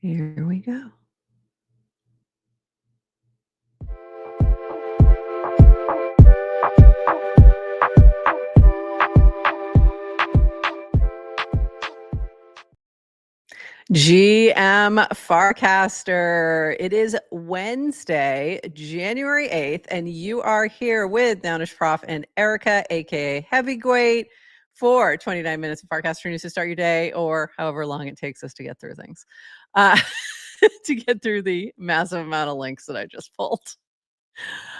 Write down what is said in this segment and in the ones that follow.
Here we go. GM Farcaster. It is Wednesday, January 8th, and you are here with Downish Prof and Erica, aka Heavyweight, for 29 minutes of Farcaster news to start your day, or however long it takes us to get through things, to get through the massive amount of links that I just pulled.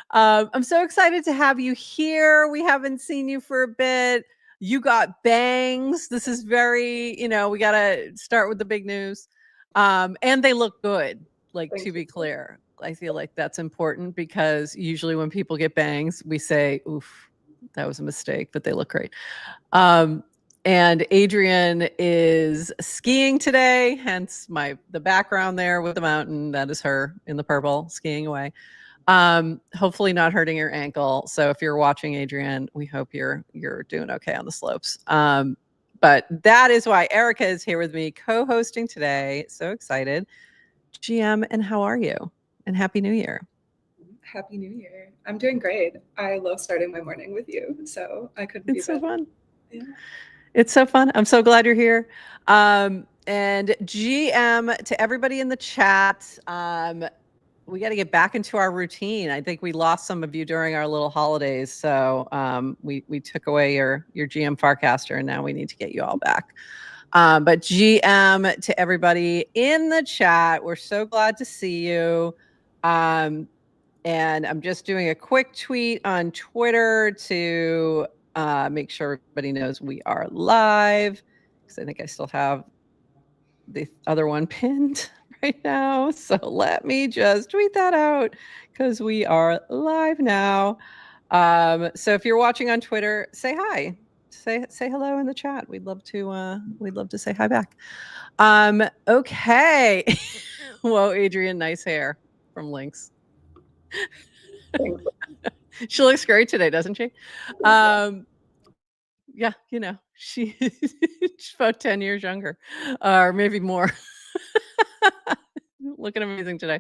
I'm so excited to have you here. We haven't seen you for a bit. You got bangs. This is very, we got to start with the big news. And they look good, like, to be clear. I feel like that's important because usually when people get bangs, we say, oof, that was a mistake, but they look great. And Adrian is skiing today, hence the background there with the mountain. That is her in the purple skiing away. Hopefully not hurting your ankle. So if you're watching, Adrian, we hope you're doing okay on the slopes. But that is why Erica is here with me co-hosting today. So excited. GM, and how are you? And Happy New Year. Happy New Year. I'm doing great. I love starting my morning with you. So I couldn't be better. It's so fun. Yeah. It's so fun. I'm so glad you're here. And GM, to everybody in the chat, we got to get back into our routine. I think we lost some of you during our little holidays. So we took away your GM Farcaster, and now we need to get you all back. But GM, to everybody in the chat, we're so glad to see you. And I'm just doing a quick tweet on Twitter to make sure everybody knows we are live, because I think I still have the other one pinned right now. So let me just tweet that out because we are live now. So if you're watching on Twitter, say hi. Say hello in the chat. We'd love to say hi back. Okay. Whoa, Adrian, nice hair from Lynx. She looks great today, doesn't she? Yeah, she's about 10 years younger, or maybe more. Looking amazing today.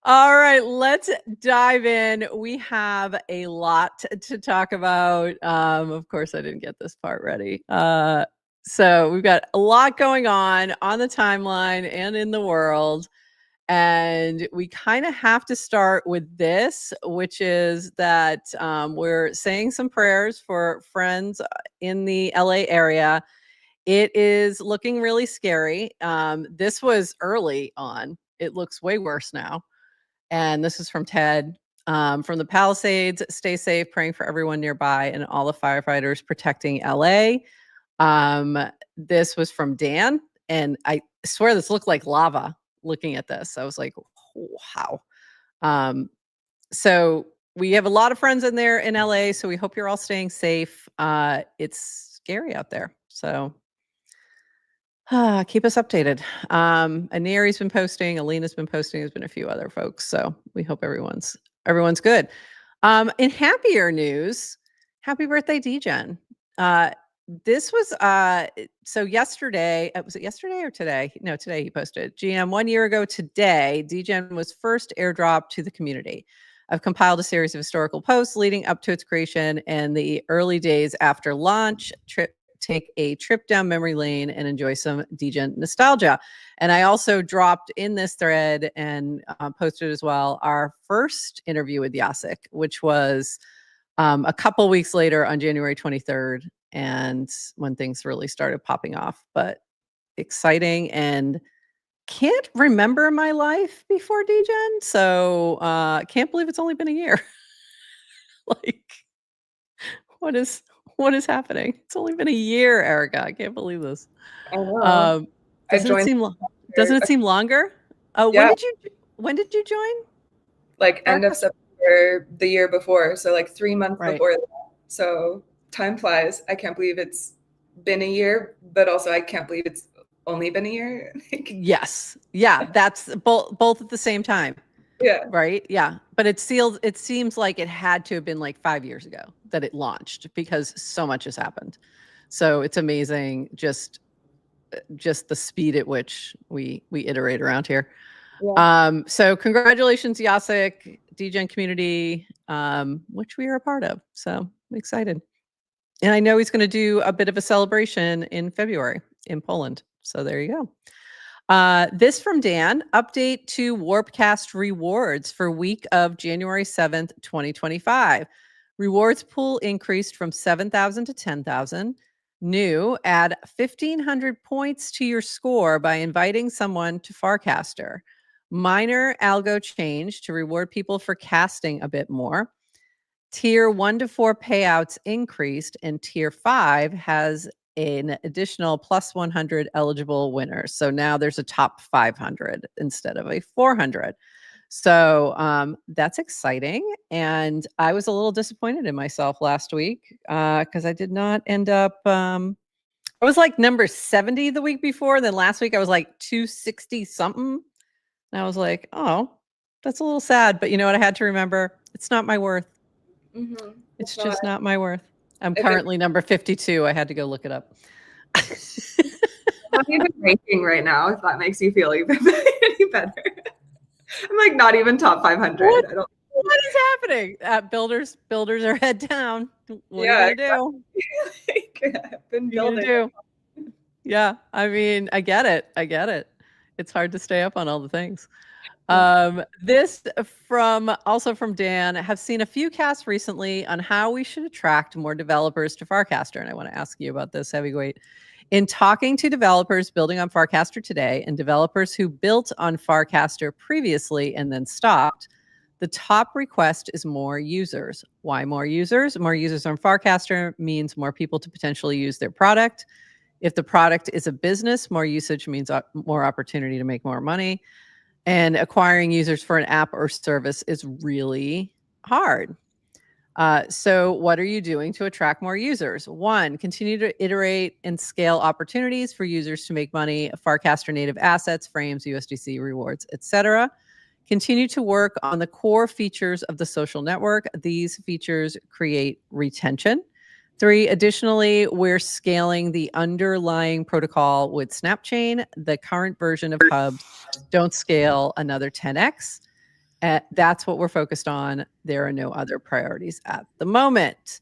All right, let's dive in. We have a lot to talk about. Of course, I didn't get this part ready. So we've got a lot going on the timeline and in the world. And we kind of have to start with this, which is that we're saying some prayers for friends in the LA area. It is looking really scary. This was early on. It looks way worse now. And this is from Ted. From the Palisades, stay safe, praying for everyone nearby and all the firefighters protecting LA. This was from Dan. And I swear this looked like lava looking at this. I was like, wow. So we have a lot of friends in there in LA. So we hope you're all staying safe. It's scary out there. So keep us updated. Aniri's been posting, Alina's been posting, there's been a few other folks. So we hope everyone's good. In happier news, happy birthday, DGen. This was so yesterday, was it yesterday or today? No, today he posted. GM, 1 year ago today, DGen was first airdropped to the community. I've compiled a series of historical posts leading up to its creation and the early days after launch. Take a trip down memory lane and enjoy some DGen nostalgia. And I also dropped in this thread and posted as well our first interview with Jacek, which was a couple weeks later on January 23rd, and when things really started popping off. But exciting, and can't remember my life before DGen, so can't believe it's only been a year. Like, what is happening? It's only been a year, Erica. I can't believe this. I know. Doesn't it seem longer? Oh, yeah. When did you join? Like end of September the year before. So like 3 months before that. So time flies. I can't believe it's been a year, but also I can't believe it's only been a year. Yes. Yeah. That's both at the same time. Yeah. Right. Yeah. But it seems like it had to have been like 5 years ago that it launched, because so much has happened. So it's amazing. Just just the speed at which we iterate around here. Yeah. So congratulations, Jacek, DGen community, which we are a part of. So I'm excited. And I know he's going to do a bit of a celebration in February in Poland. So there you go. This from Dan, update to Warpcast rewards for week of January 7th, 2025. Rewards pool increased from 7,000 to 10,000. New, add 1,500 points to your score by inviting someone to Farcaster. Minor algo change to reward people for casting a bit more. Tier 1 to 4 payouts increased, and Tier 5 has an additional plus 100 eligible winners. So now there's a top 500 instead of a 400. So that's exciting. And I was a little disappointed in myself last week because I did not end up. I was like number 70 the week before. Then last week I was like 260 something. And I was like, oh, that's a little sad. But you know what I had to remember? It's not my worth. Mm-hmm. It's just not my worth. I'm currently number 52. I had to go look it up. I'm not even ranking right now, if that makes you feel even any better. I'm like not even top 500. What is happening? Builders are head down. What are you gonna do? I've been building. Yeah, I mean, I get it. It's hard to stay up on all the things. This also from Dan, have seen a few casts recently on how we should attract more developers to Farcaster. And I want to ask you about this, Heavyweight. In talking to developers building on Farcaster today and developers who built on Farcaster previously and then stopped, the top request is more users. Why more users? More users on Farcaster means more people to potentially use their product. If the product is a business, more usage means more opportunity to make more money. And acquiring users for an app or service is really hard. So what are you doing to attract more users? 1, continue to iterate and scale opportunities for users to make money, Farcaster native assets, frames, USDC rewards, etc. Continue to work on the core features of the social network. These features create retention. 3, additionally, we're scaling the underlying protocol with Snapchain. The current version of hubs don't scale another 10x. That's what we're focused on. There are no other priorities at the moment.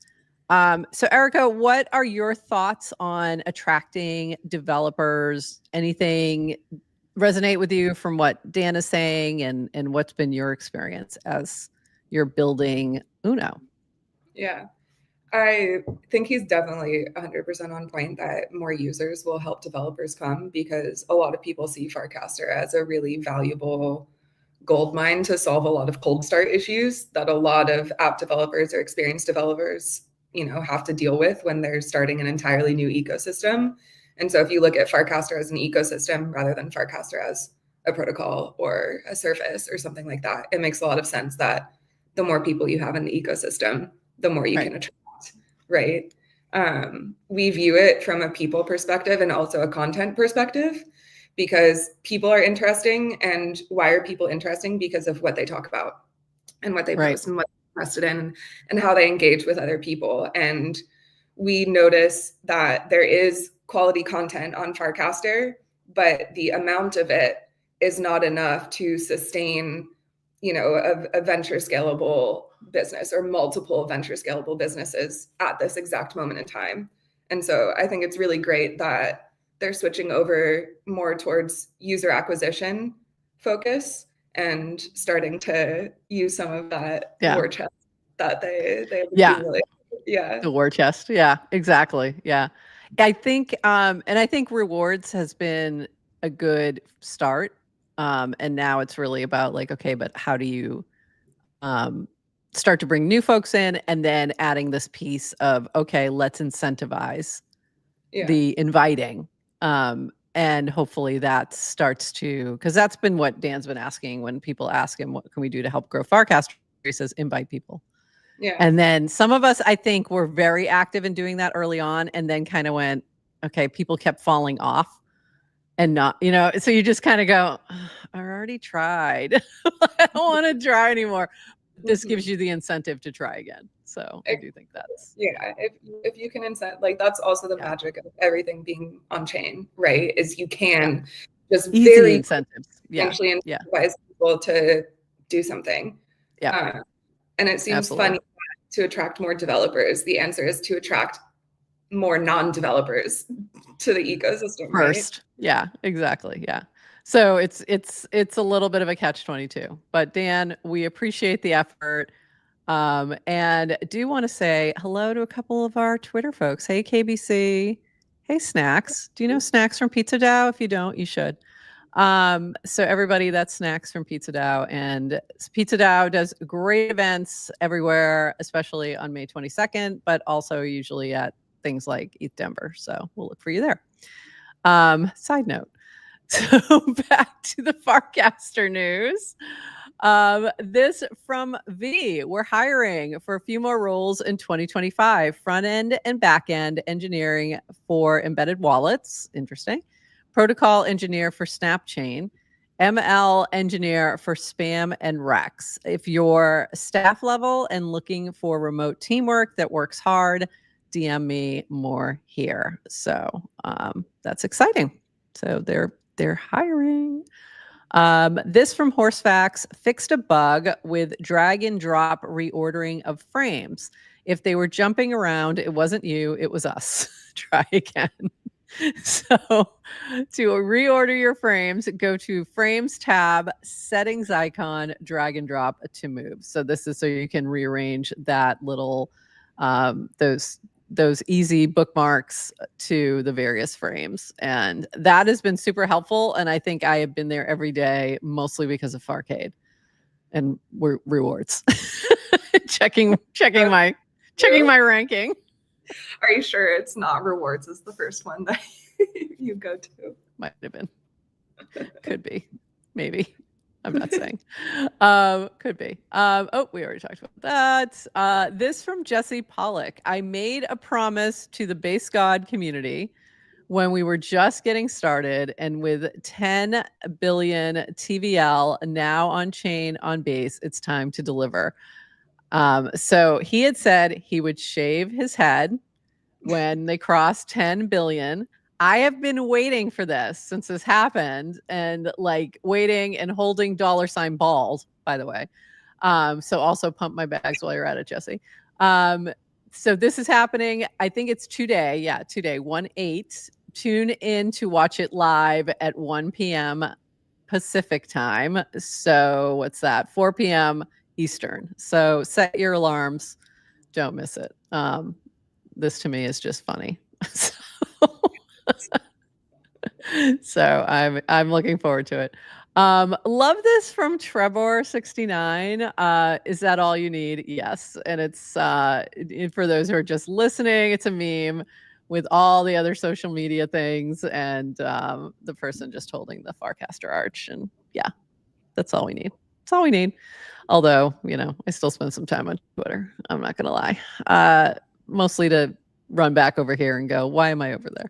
So Erica, what are your thoughts on attracting developers? Anything resonate with you from what Dan is saying, and what's been your experience as you're building Uno? Yeah, I think he's definitely 100% on point that more users will help developers come, because a lot of people see Farcaster as a really valuable gold mine to solve a lot of cold start issues that a lot of app developers or experienced developers, have to deal with when they're starting an entirely new ecosystem. And so if you look at Farcaster as an ecosystem rather than Farcaster as a protocol or a service or something like that, it makes a lot of sense that the more people you have in the ecosystem, the more you can attract, right? We view it from a people perspective and also a content perspective, because people are interesting. And why are people interesting? Because of what they talk about and what they post and what they're interested in and how they engage with other people. And we notice that there is quality content on Farcaster, but the amount of it is not enough to sustain, a venture scalable business or multiple venture scalable businesses at this exact moment in time. And so I think it's really great that they're switching over more towards user acquisition focus and starting to use some of that war chest that they accumulate. Yeah. The war chest. Yeah, exactly. Yeah. I think, and I think rewards has been a good start. And now it's really about like, okay, but how do you start to bring new folks in, and then adding this piece of, okay, let's incentivize the inviting. And hopefully that starts to, because that's been what Dan's been asking when people ask him, what can we do to help grow Farcaster? He says, invite people. Yeah. And then some of us, I think, were very active in doing that early on, and then kind of went, okay, people kept falling off and not, so you just kind of go, I already tried. I don't want to try anymore. this gives you the incentive to try again. So I do think that's if you can incent, like that's also the magic of everything being on chain, right? Is you can just easy very incentives actually incentivize people to do something. And it seems funny to attract more developers. The answer is to attract more non-developers to the ecosystem first. Right? Yeah, exactly. Yeah. So it's a little bit of a catch-22. But Dan, we appreciate the effort. And do want to say hello to a couple of our Twitter folks. Hey, KBC. Hey, Snacks. Do you know Snacks from Pizza Dow? If you don't, you should. So everybody, that's Snacks from Pizza Dow. And Pizza Dow does great events everywhere, especially on May 22nd, but also usually at things like ETH Denver. So we'll look for you there. Side note. So back to the Farcaster news. This from V. We're hiring for a few more roles in 2025. Front end and back end engineering for embedded wallets. Interesting. Protocol engineer for Snapchain. ML engineer for spam and Rex. If you're staff level and looking for remote teamwork that works hard, DM me more here. So that's exciting. So they're hiring. This from Horsefacts, fixed a bug with drag and drop reordering of frames. If they were jumping around, it wasn't you, it was us. Try again. So to reorder your frames, go to Frames tab, Settings icon, drag and drop to move. So this is so you can rearrange that little, those easy bookmarks to the various frames. And that has been super helpful. And I think I have been there every day, mostly because of Farcade and rewards. checking my ranking. Are you sure it's not rewards is the first one that you go to? Might have been. Could be. Maybe. I'm not saying. Could be. We already talked about that. This from Jesse Pollock. I made a promise to the Base God community when we were just getting started, and with 10 billion TVL now on chain on Base, it's time to deliver. So he had said he would shave his head when they crossed 10 billion. I have been waiting for this since this happened, and like waiting and holding $ balls, by the way. So also pump my bags while you're at it, Jesse. So this is happening. I think it's today. Yeah, today, 1/8. Tune in to watch it live at 1 p.m. Pacific time. So what's that? 4 p.m. Eastern. So set your alarms. Don't miss it. This to me is just funny. So I'm looking forward to it. Love this from Trevor69. Is that all you need? Yes. And it's for those who are just listening, it's a meme with all the other social media things and the person just holding the Farcaster arch. And yeah, that's all we need. That's all we need. Although, I still spend some time on Twitter. I'm not going to lie. Mostly to run back over here and go, why am I over there?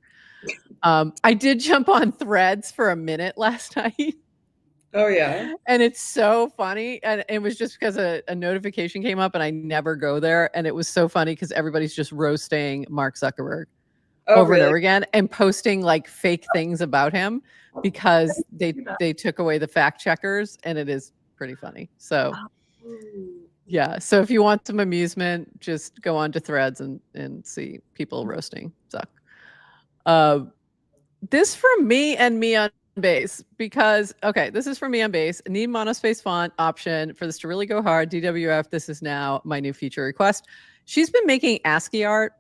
I did jump on Threads for a minute last night. Oh, yeah. And it's so funny. And it was just because a notification came up and I never go there. And it was so funny because everybody's just roasting Mark Zuckerberg over and over again and posting like fake things about him because they took away the fact checkers, and it is pretty funny. So yeah. So if you want some amusement, just go on to Threads and see people roasting Zuck. This from me and me on Base, because this is from me on Base. Need monospace font option for this to really go hard. DWF, this is now my new feature request. She's been making ASCII art,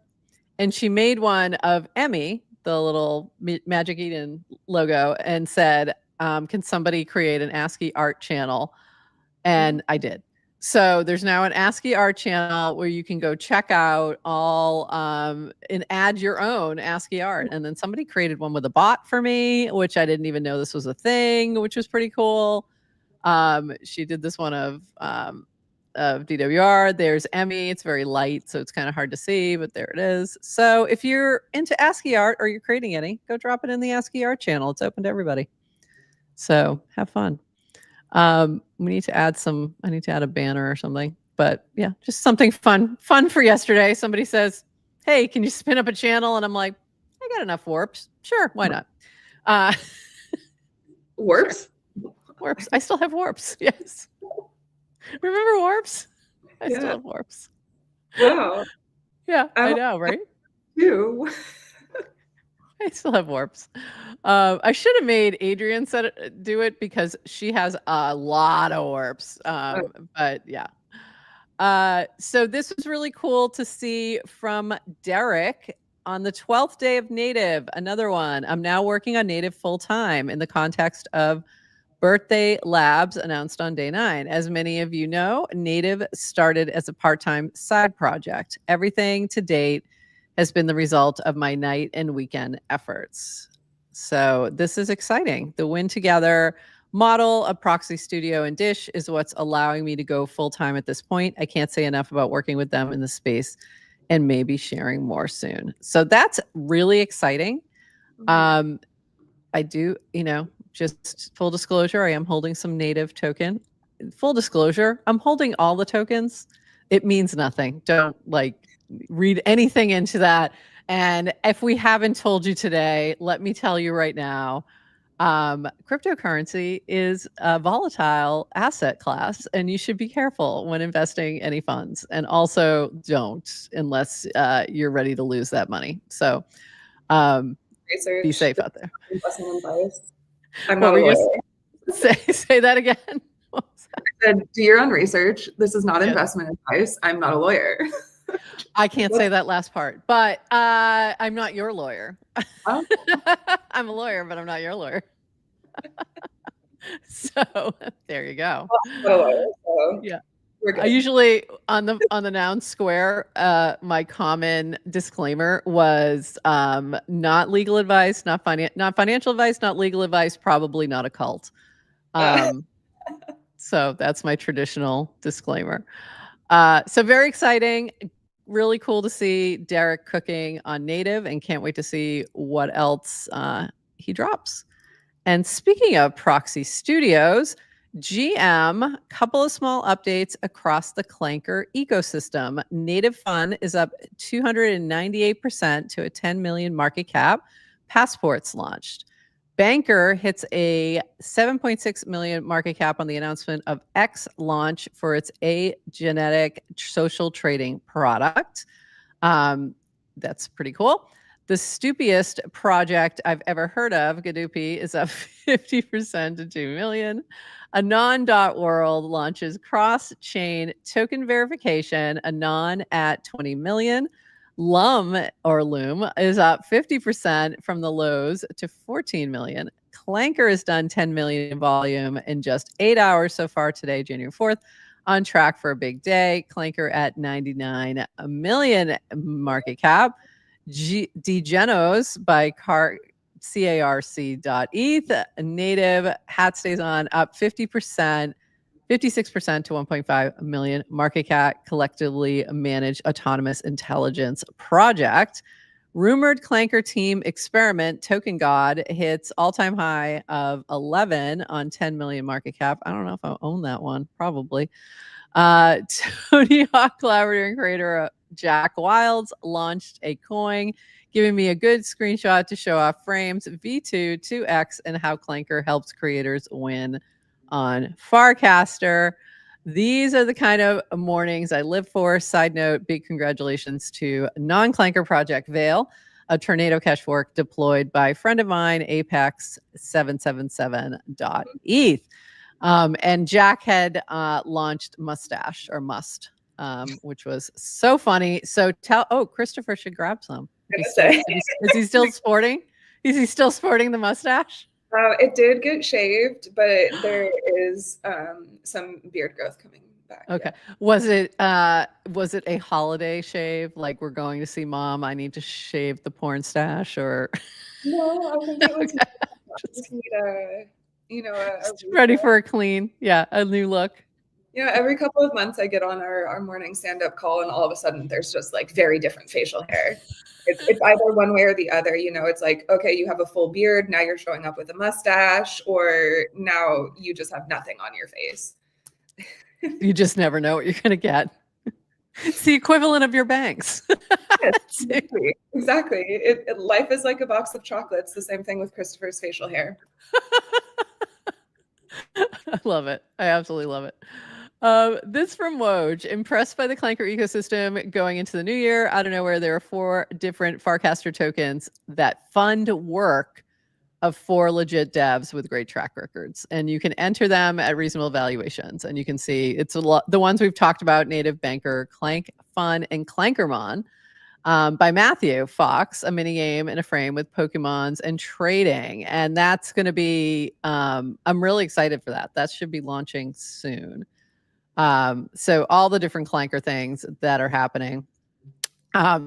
and she made one of Emmy, the little Magic Eden logo, and said, can somebody create an ASCII art channel? And I did. So there's now an ASCII art channel where you can go check out all and add your own ASCII art. And then somebody created one with a bot for me, which I didn't even know this was a thing, which was pretty cool. She did this one of DWR. There's Emmy. It's very light, so it's kind of hard to see, but there it is. So if you're into ASCII art or you're creating any, go drop it in the ASCII art channel. It's open to everybody. So have fun. we need to add some. I need to add a banner or something. But yeah, just something fun for yesterday. Somebody says, "Hey, can you spin up a channel?" And I'm like, "I got enough warps. Sure, why not?" Warps. Sure. Warps. I still have warps. Yes. Remember warps? I still have warps. Wow. Yeah, I know, right? Too. I still have warps. I should have made Adrian do it because she has a lot of warps. But yeah. So this was really cool to see from Derek on the 12th day of Native. Another one. I'm now working on Native full time in the context of Birthday Labs announced on day 9. As many of you know, Native started as a part-time side project. Everything to date has been the result of my night and weekend efforts. So this is exciting. The Win Together model of Proxy Studio and Dish is what's allowing me to go full-time at this point. I can't say enough about working with them in the space and maybe sharing more soon. So that's really exciting. I do, just full disclosure, I am holding some Native token. Full disclosure, I'm holding all the tokens. It means nothing. Don't read anything into that. And if we haven't told you today, let me tell you right now, cryptocurrency is a volatile asset class, and you should be careful when investing any funds. And also don't unless you're ready to lose that money. So Research. Be safe out there. Investment advice. I'm not a lawyer. Say that again. I said, do your own research. This is not investment advice. I'm not a lawyer. I can't say that last part, but I'm not your lawyer. Oh. I'm a lawyer, but I'm not your lawyer. So there you go. I'm not a lawyer, so yeah. I usually on the noun square, my common disclaimer was not legal advice, not financial advice, not legal advice, probably not a cult. So that's my traditional disclaimer. So very exciting, really cool to see Derek cooking on Native, and can't wait to see what else he drops. And speaking of Proxy Studios, GM, couple of small updates across the Clanker ecosystem. Native Fun is up 298% to a 10 million market cap. Passports launched. Banker hits a 7.6 million market cap on the announcement of X launch for its genetic social trading product. That's pretty cool. The stupidest project I've ever heard of, Gadoopy, is up 50% to 2 million. Anon.world launches cross-chain token verification, Anon at 20 million. Loom is up 50% from the lows to 14 million. Clanker has done 10 million in volume in just 8 hours so far today, January 4th. On track for a big day. Clanker at 99 million market cap. Degenos by carc.eth. Native hat stays on, up 50%, 56% to 1.5 million market cap. Collectively managed autonomous intelligence project. Rumored Clanker team experiment Token God hits all-time high of 11 on 10 million market cap. I don't know if I own that one. Probably. Tony Hawk collaborator and creator Jack Wilds launched a coin, giving me a good screenshot to show off frames, V2, 2X, and how Clanker helps creators win on Farcaster. These are the kind of mornings I live for. Side note, big congratulations to non-Clanker project Veil, a Tornado Cash fork deployed by a friend of mine, Apex777.eth. And Jack had launched Mustache or Must, which was so funny. So Christopher should grab some. Is he still sporting? Is he still sporting the mustache? It did get shaved, but there is some beard growth coming back. Okay. Yeah. Was it a holiday shave? Like, we're going to see mom, I need to shave the porn stash, or? No, I think it was just need ready for a clean, a new look. Every couple of months I get on our morning stand-up call, and all of a sudden there's just like very different facial hair. It's either one way or the other. It's like, okay, you have a full beard, now you're showing up with a mustache, or now you just have nothing on your face. You just never know what you're going to get. It's the equivalent of your banks. Yes, exactly. Life is like a box of chocolates. The same thing with Christopher's facial hair. I love it. I absolutely love it. This from Woj. Impressed by the Clanker ecosystem going into the new year. Out of nowhere, there are 4 different Farcaster tokens that fund work of 4 legit devs with great track records, and you can enter them at reasonable valuations. And you can see it's a lot. The ones we've talked about: Native Banker, Clank Fun, and Clankermon. By Matthew Fox, a mini game in a frame with Pokemons and trading. And that's going to be, I'm really excited for that. That should be launching soon. So all the different Clanker things that are happening.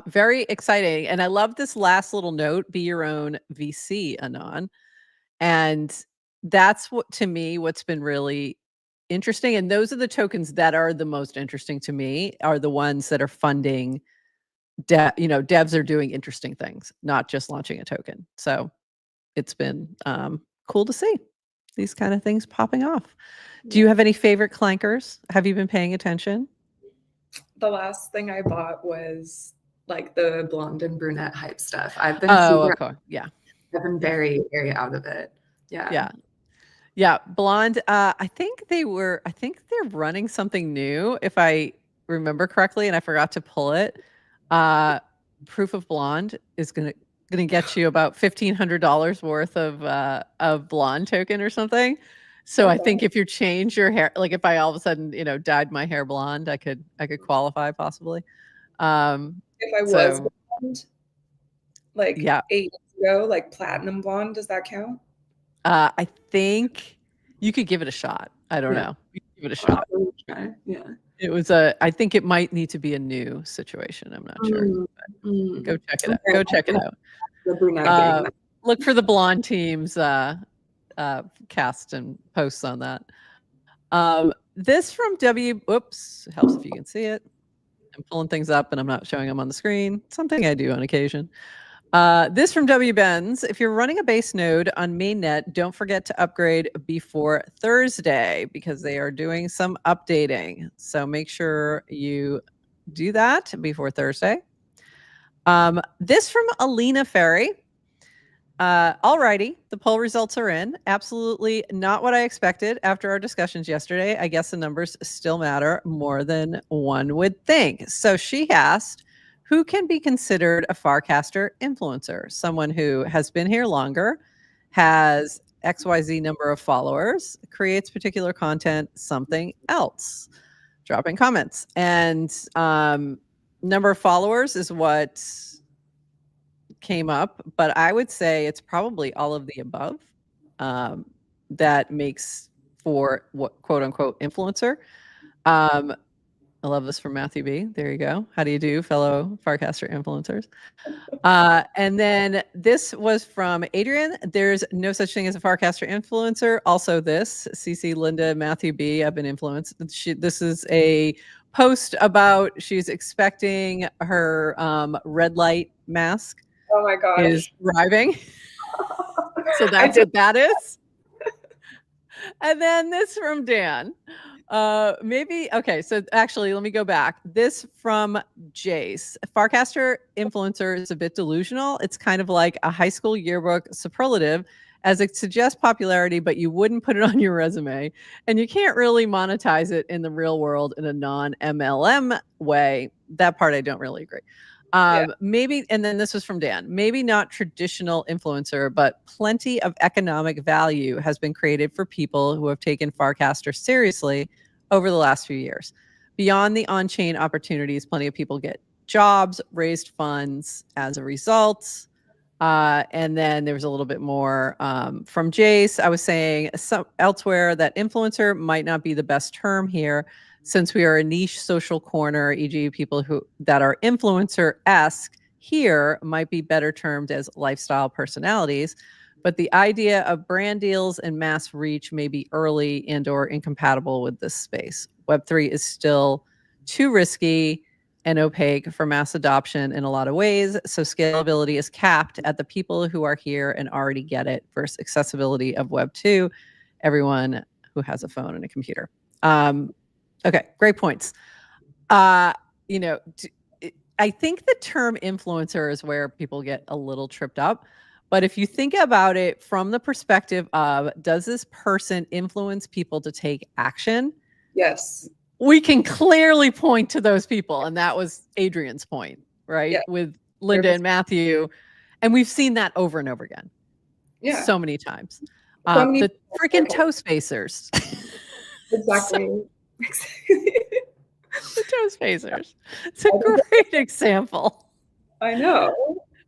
Very exciting. And I love this last little note, be your own VC, Anon. And that's what, to me, what's been really interesting. And those are the tokens that are the most interesting to me, are the ones that are funding devs are doing interesting things, not just launching a token. So it's been cool to see these kind of things popping off. Do you have any favorite clankers? Have you been paying attention? The last thing I bought was like the blonde and brunette hype stuff. I've been okay. Yeah. I've been very, very out of it. Yeah. Blonde. I think they're running something new, if I remember correctly, and I forgot to pull it. Proof of Blonde is gonna get you about $1,500 worth of blonde token or something. So okay. I think if you change your hair, like if I all of a sudden dyed my hair blonde, I could qualify possibly. If I was blonde, like 8 years ago, like platinum blonde, does that count? I think you could give it a shot. I don't know. You could give it a shot. Yeah. It was I think it might need to be a new situation. I'm not sure. Go check it out. Go check it out. Look for the blonde team's cast and posts on that. This from W. Oops, helps if you can see it. I'm pulling things up and I'm not showing them on the screen. Something I do on occasion. This from W. Benz. If you're running a base node on mainnet, don't forget to upgrade before Thursday because they are doing some updating. So make sure you do that before Thursday. This from Alina Ferry. Alrighty, the poll results are in. Absolutely not what I expected after our discussions yesterday. I guess the numbers still matter more than one would think. So she asked, who can be considered a Farcaster influencer? Someone who has been here longer, has XYZ number of followers, creates particular content, something else. Drop in comments. And number of followers is what came up, but I would say it's probably all of the above that makes for what quote unquote influencer. I love this from Matthew B. There you go. How do you do, fellow Farcaster influencers? And then this was from Adrian. There's no such thing as a Farcaster influencer. Also this, CC Linda Matthew B. I've been influenced. This is a post about she's expecting her red light mask. Oh my gosh. Is arriving. So that's what that is. And then this from Dan. Okay, so actually, let me go back. This from Jace. Farcaster influencer is a bit delusional. It's kind of like a high school yearbook superlative, as it suggests popularity, but you wouldn't put it on your resume. And you can't really monetize it in the real world in a non-MLM way. That part I don't really agree. Maybe, and then this was from Dan, maybe not traditional influencer, but plenty of economic value has been created for people who have taken Farcaster seriously over the last few years. Beyond the on-chain opportunities, plenty of people get jobs, raised funds as a result. And then there was a little bit more from Jace. I was saying elsewhere that influencer might not be the best term here, since we are a niche social corner, e.g. people that are influencer-esque here might be better termed as lifestyle personalities. But the idea of brand deals and mass reach may be early and or incompatible with this space. Web3 is still too risky and opaque for mass adoption in a lot of ways. So scalability is capped at the people who are here and already get it versus accessibility of Web2, everyone who has a phone and a computer. Okay, great points. You know, I think the term influencer is where people get a little tripped up. But if you think about it from the perspective of, does this person influence people to take action? Yes. We can clearly point to those people. And that was Adrian's point, right? Yeah. With Linda and Matthew. And we've seen that over and over again. Yeah. So many times. So many the freaking Toast Facers. Exactly. The Toast Facers. It's a great example. I know.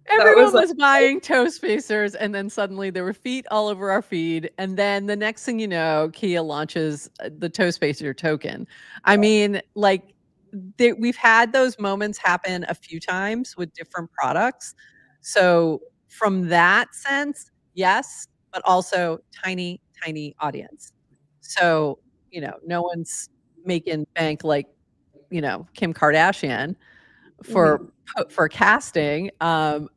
Everyone was buying Toast Facers, and then suddenly there were feet all over our feed. And then the next thing you know, Kia launches the Toast Facer token. I mean, like, we've had those moments happen a few times with different products. So from that sense, yes, but also tiny, tiny audience. So, no one's making bank like, Kim Kardashian for casting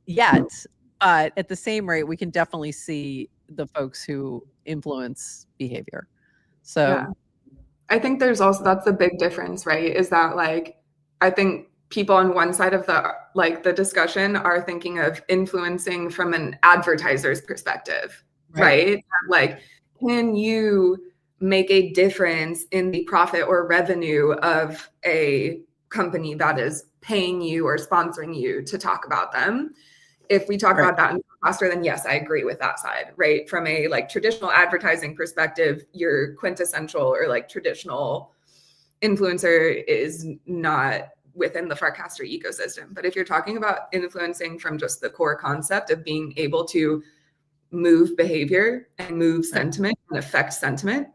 yet, but at the same rate, we can definitely see the folks who influence behavior. So yeah. I think there's also, that's the big difference, right? Is that, like, I think people on one side of the discussion are thinking of influencing from an advertiser's perspective, right? Like, can you make a difference in the profit or revenue of a company that is paying you or sponsoring you to talk about them? If we talk about that in Farcaster, then yes, I agree with that side, right? From a traditional advertising perspective, your quintessential or traditional influencer is not within the Farcaster ecosystem. But if you're talking about influencing from just the core concept of being able to move behavior and move sentiment and affect sentiment,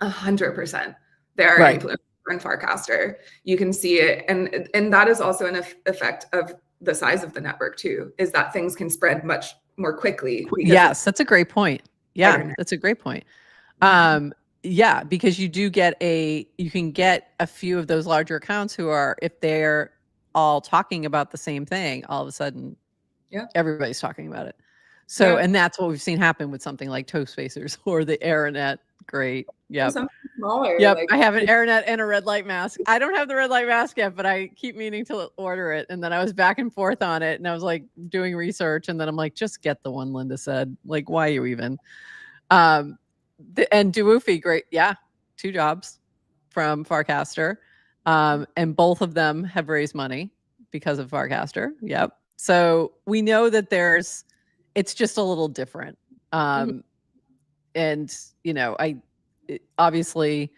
100%, there are influencers in Farcaster. You can see it, and that is also an effect of the size of the network too, is that things can spread much more quickly. Yes, that's a great point. Yeah, that's a great point. Yeah, because you can get a few of those larger accounts who are, if they're all talking about the same thing, all of a sudden, everybody's talking about it. So, and that's what we've seen happen with something like Toast Facers or the Aeronet. Great. Yep. Smaller. Yep. I have an Aeronet and a red light mask. I don't have the red light mask yet, but I keep meaning to order it. And then I was back and forth on it, and I was like doing research, and then I'm like, just get the one Linda said. Like, why are you even? And Duoofy, great. Yeah. 2 jobs from Farcaster. And both of them have raised money because of Farcaster. Yep. So we know that it's just a little different. And, obviously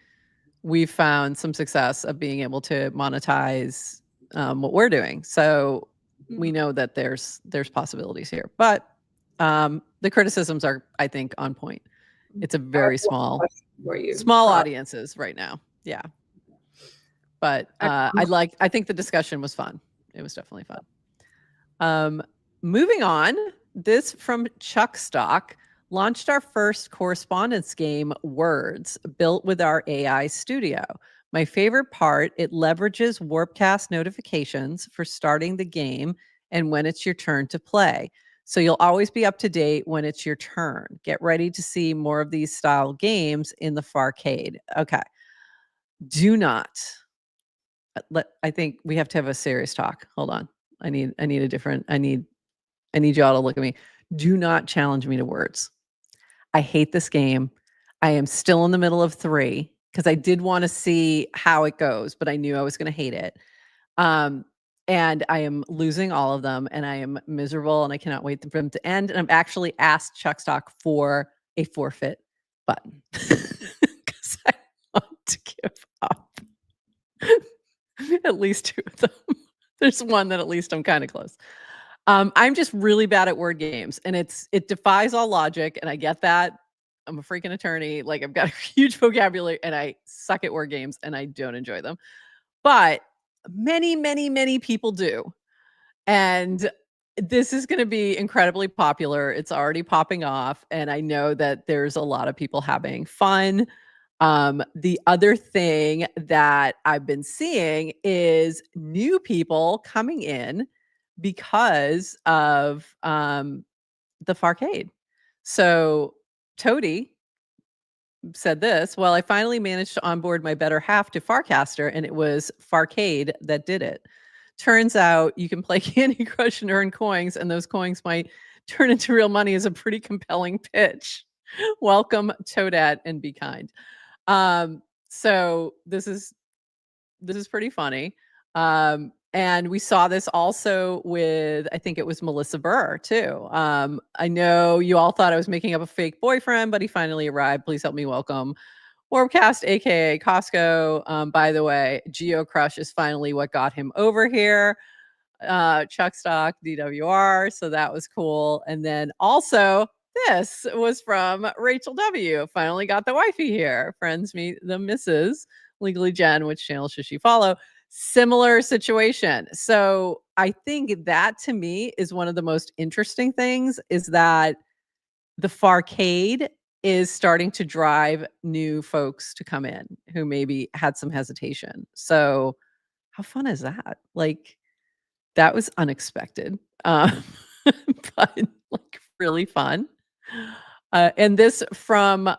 we've found some success of being able to monetize what we're doing. So we know that there's possibilities here, but the criticisms are, I think, on point. It's a very small audiences right now. Yeah. But I think the discussion was fun. It was definitely fun. Moving on, this from Chuck Stock: launched our first correspondence game, Words, built with our AI studio. My favorite part, it leverages Warpcast notifications for starting the game and when it's your turn to play. So you'll always be up to date when it's your turn. Get ready to see more of these style games in the Farcade. Okay. Do not. I think we have to have a serious talk. Hold on. I need y'all to look at me. Do not challenge me to Words. I hate this game. I am still in the middle of 3 because I did want to see how it goes, but I knew I was going to hate it. And I am losing all of them, and I am miserable, and I cannot wait for them to end. And I've actually asked Chuck Stock for a forfeit button because I want to give up. At least 2 of them. There's one that at least I'm kind of close. I'm just really bad at word games, and it defies all logic, and I get that. I'm a freaking attorney. Like, I've got a huge vocabulary, and I suck at word games, and I don't enjoy them. But many, many, many people do. And this is going to be incredibly popular. It's already popping off, and I know that there's a lot of people having fun. The other thing that I've been seeing is new people coming in because of the Farcade. So Toady said this, well, I finally managed to onboard my better half to Farcaster, and it was Farcade that did it. Turns out you can play Candy Crush and earn coins, and those coins might turn into real money is a pretty compelling pitch. Welcome, Toadette, and be kind. So this is pretty funny. And we saw this also with, I think it was Melissa Burr too. I know you all thought I was making up a fake boyfriend, but he finally arrived. Please help me welcome Warpcast, aka Costco. By the way, Geo Crush is finally what got him over here. Chuck Stock, DWR. So that was cool. And then also, this was from Rachel W. Finally got the wifey here. Friends meet the Mrs. Legally Jen. Which channel should she follow? Similar situation. So I think that to me is one of the most interesting things is that the Farcade is starting to drive new folks to come in who maybe had some hesitation. So how fun is that? Like, that was unexpected, but like really fun. And this from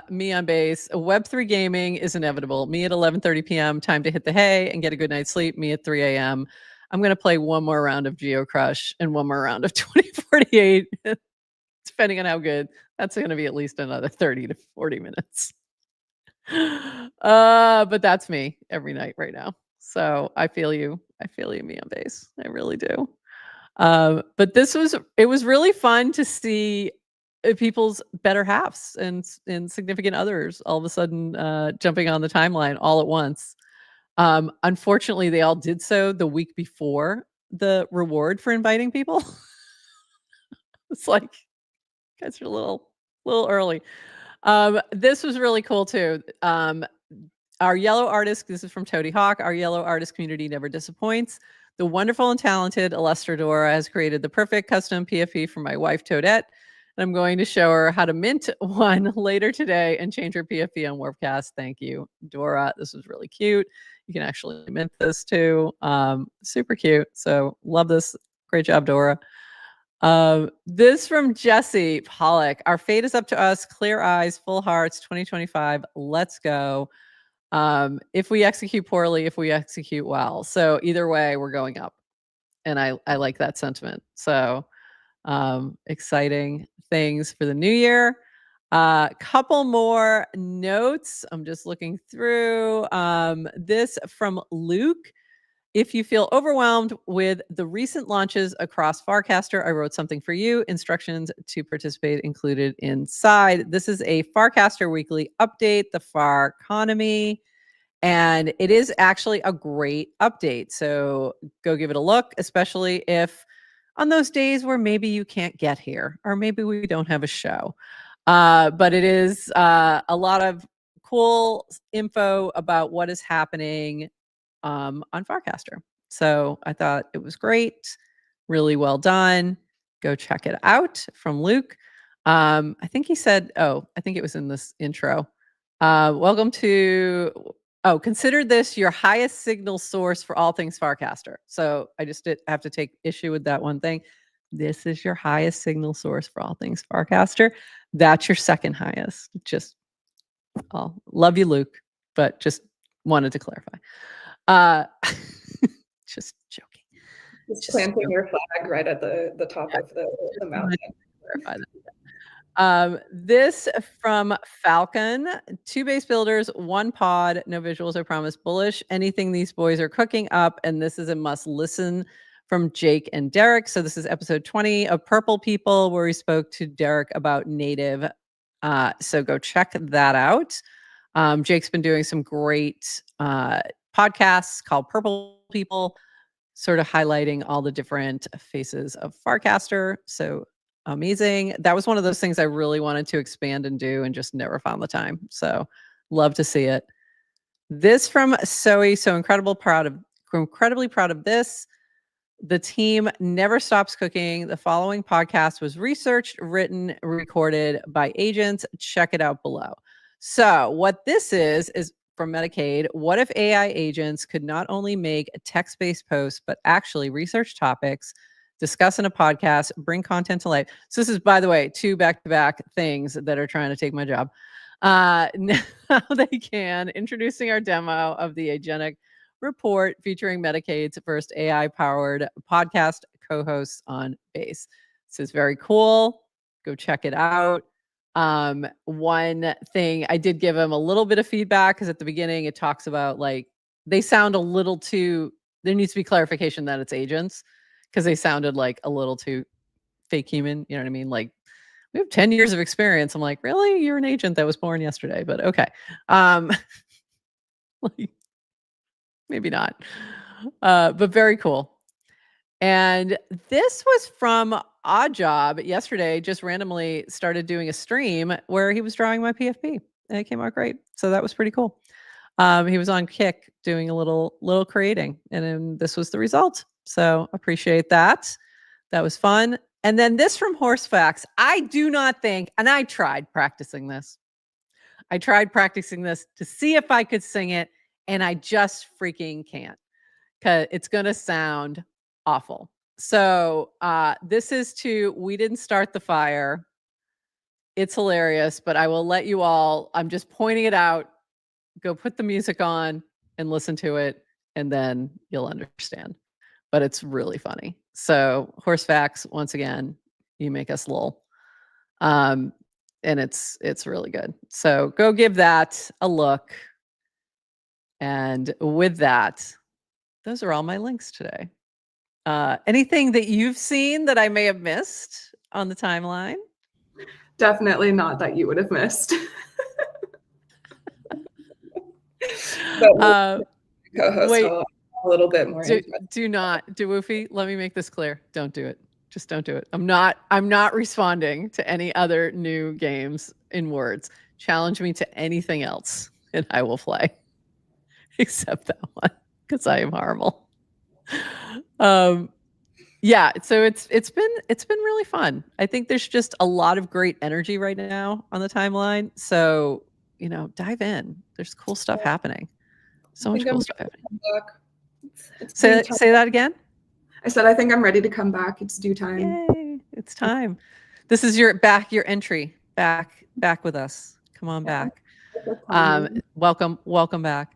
me on base. Web3 gaming is inevitable. Me at 11:30 p.m. Time to hit the hay and get a good night's sleep. Me at 3 a.m. I'm going to play one more round of Geo Crush and one more round of 2048. Depending on how good, that's going to be at least another 30 to 40 minutes. But that's me every night right now. So I feel you. I feel you, me on base. I really do. But it was really fun to see people's better halves and significant others all of a sudden jumping on the timeline all at once. Unfortunately, they all did so the week before the reward for inviting people. It's like, guys are a little early. This was really cool too. Our yellow artist, this is from Toady Hawk, our yellow artist community never disappoints. The wonderful and talented Illustradora has created the perfect custom PFP for my wife, Toadette. And I'm going to show her how to mint one later today and change her PFP on Warpcast. Thank you, Dora. This was really cute. You can actually mint this too. Super cute. So love this. Great job, Dora. This from Jesse Pollock. Our fate is up to us. Clear eyes, full hearts, 2025. Let's go. If we execute poorly, if we execute well. So either way, we're going up. And I like that sentiment. So exciting things for the new year. Couple more notes. I'm just looking through. This from Luke. If you feel overwhelmed with the recent launches across Farcaster, I wrote something for you. Instructions to participate included inside. This is a Farcaster weekly update, the Farconomy, and it is actually a great update. So go give it a look, especially if on those days where maybe you can't get here or maybe we don't have a show. But it is a lot of cool info about what is happening on Farcaster. So I thought it was great. Really well done. Go check it out from Luke. I think he said, I think it was in this intro. Welcome to, consider this your highest signal source for all things Farcaster. So I just have to take issue with that one thing. This is your highest signal source for all things Farcaster. That's your second highest. Just, love you, Luke, but just wanted to clarify. Just joking. Just planting your flag right at the top of the mountain. This from Falcon. 2 base builders, 1 pod, no visuals, I promise. Bullish. Anything these boys are cooking up, and this is a must listen from Jake and Derek. So this is episode 20 of Purple People, where we spoke to Derek about native. So go check that out. Jake's been doing some great podcasts called Purple People, sort of highlighting all the different faces of Farcaster. So amazing. That was one of those things I really wanted to expand and do and just never found the time. So love to see it. This from Zoe. So incredibly proud of this. The team never stops cooking. The following podcast was researched, written, recorded by agents. Check it out below. So what this is from Medicaid. What if AI agents could not only make text-based posts, but actually research topics, discuss in a podcast, bring content to life? So this is, by the way, 2 back-to-back things that are trying to take my job. Now they can. Introducing our demo of the Agenic Report featuring Medicaid's first AI-powered podcast co-hosts on base. This is very cool. Go check it out. One thing I did give them a little bit of feedback because at the beginning it talks about like they sound a little too, there needs to be clarification that it's agents because they sounded like a little too fake human. You know what I mean? Like, we have 10 years of experience. I'm like, really? You're an agent that was born yesterday, but okay. Like, maybe not. But very cool. And this was from Odd Job yesterday, just randomly started doing a stream where he was drawing my PFP and it came out great. So that was pretty cool. He was on Kick doing a little creating and then this was the result. So appreciate that. That was fun. And then this from Horsefacts. I do not think, and I tried practicing this. I tried practicing this to see if I could sing it, and I just freaking can't because it's going to sound awful. So this is to We Didn't Start the Fire. It's hilarious, but I will let you all, I'm just pointing it out. Go put the music on and listen to it, and then you'll understand. But it's really funny. So Horsefacts, once again, you make us lol. And it's really good. So go give that a look. And with that, those are all my links today. Anything that you've seen that I may have missed on the timeline? Definitely not that you would have missed. But co-host wait, a little bit more. Do not do Woofy. Let me make this clear. Don't do it. Just don't do it. I'm not responding to any other new games in words. Challenge me to anything else and I will play. Except that one because I am horrible. Yeah, so it's been really fun. I think there's just a lot of great energy right now on the timeline. So, dive in. There's cool stuff happening. So much cool stuff happening. Say that again. I said I think I'm ready to come back. It's due time. Yay, it's time. This is your entry. Back with us. Come on back. Welcome back.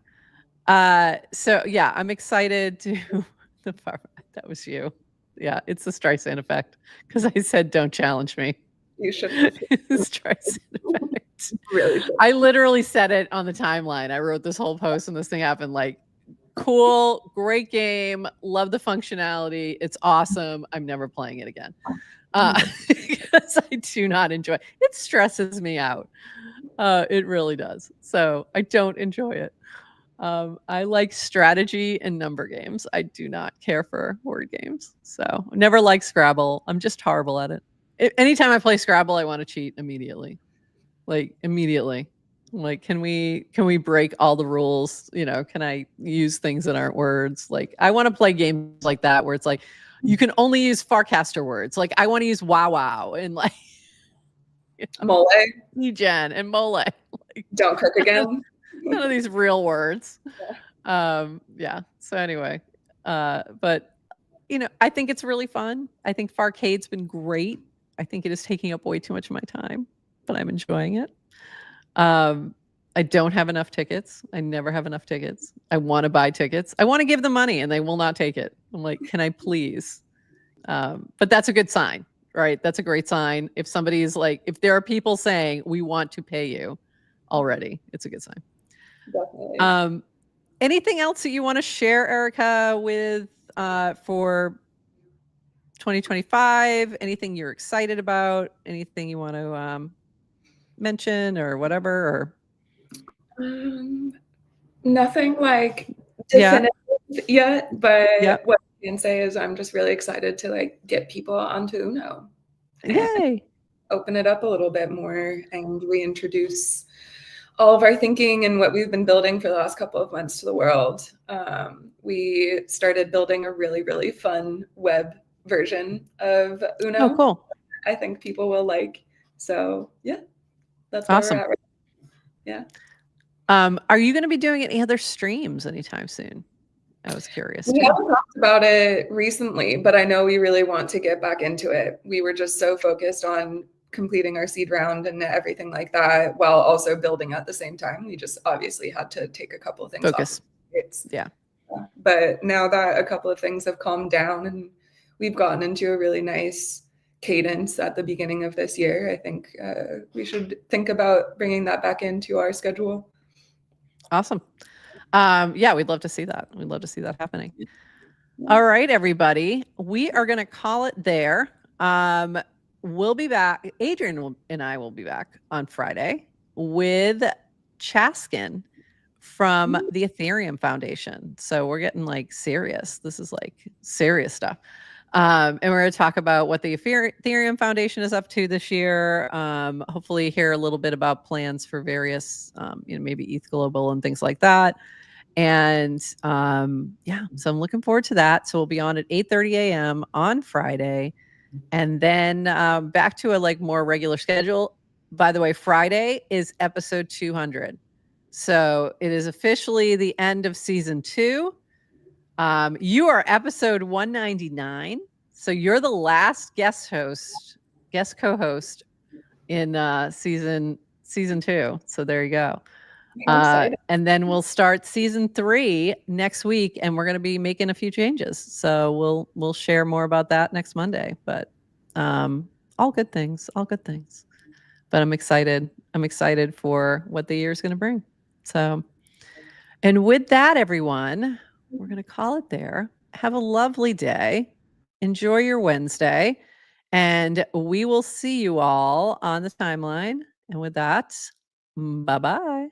So yeah, I'm excited to that was you. Yeah, it's the Streisand effect because I said don't challenge me. You should. Streisand effect. Really should. I literally said it on the timeline. I wrote this whole post and this thing happened like, cool, great game, love the functionality, it's awesome. I'm never playing it again because I do not enjoy it. It stresses me out. It really does. So I don't enjoy it. I like strategy and number games. I do not care for word games. So never like Scrabble. I'm just horrible at it. Anytime I play Scrabble, I want to cheat immediately. Like immediately. Like, can we break all the rules? Can I use things that aren't words? Like, I want to play games like that where it's like, you can only use Farcaster words. Like, I want to use wow and like mole, Jen and mole. Like, don't cook again. None of these real words. Yeah. So anyway, but I think it's really fun. I think Farcade's been great. I think it is taking up way too much of my time, but I'm enjoying it. I don't have enough tickets. I never have enough tickets. I want to buy tickets. I want to give them money and they will not take it. I'm like, can I please? But that's a good sign, right? That's a great sign. If somebody is like, if there are people saying we want to pay you already, it's a good sign. Definitely. Anything else that you want to share, Erica, with for 2025? Anything you're excited about? Anything you want to mention or whatever? Or nothing like definitive yet, but what I can say is I'm just really excited to like get people onto Uno. Yay! Open it up a little bit more and reintroduce all of our thinking and what we've been building for the last couple of months to the world. We started building a really, really fun web version of Uno. Oh, cool. I think people will like. So yeah, that's where awesome. we're at right now. Yeah. Are you going to be doing any other streams anytime soon? I was curious. We haven't talked about it recently, but I know we really want to get back into it. We were just so focused on completing our seed round and everything like that, while also building at the same time. We just obviously had to take a couple of things Focus. off. Yeah. But now that a couple of things have calmed down and we've gotten into a really nice cadence at the beginning of this year, I think we should think about bringing that back into our schedule. Awesome. Yeah, we'd love to see that. We'd love to see that happening. All right, everybody. We are going to call it there. We'll be back. Adrian and I will be back on Friday with Chaskin from the Ethereum Foundation. So we're getting like serious. This is like serious stuff. And we're going to talk about what the Ethereum Foundation is up to this year. Hopefully hear a little bit about plans for various, maybe ETH Global and things like that. And yeah, so I'm looking forward to that. So we'll be on at 8:30 a.m. on Friday. And then back to a like more regular schedule. By the way, Friday is episode 200. So it is officially the end of season 2. You are episode 199. So you're the last guest co-host in season 2. So there you go. And then we'll start season 3 next week, and we're going to be making a few changes. So we'll share more about that next Monday. But all good things. But I'm excited. I'm excited for what the year is going to bring. So, and with that, everyone, we're going to call it there. Have a lovely day. Enjoy your Wednesday. And we will see you all on the timeline. And with that, bye-bye.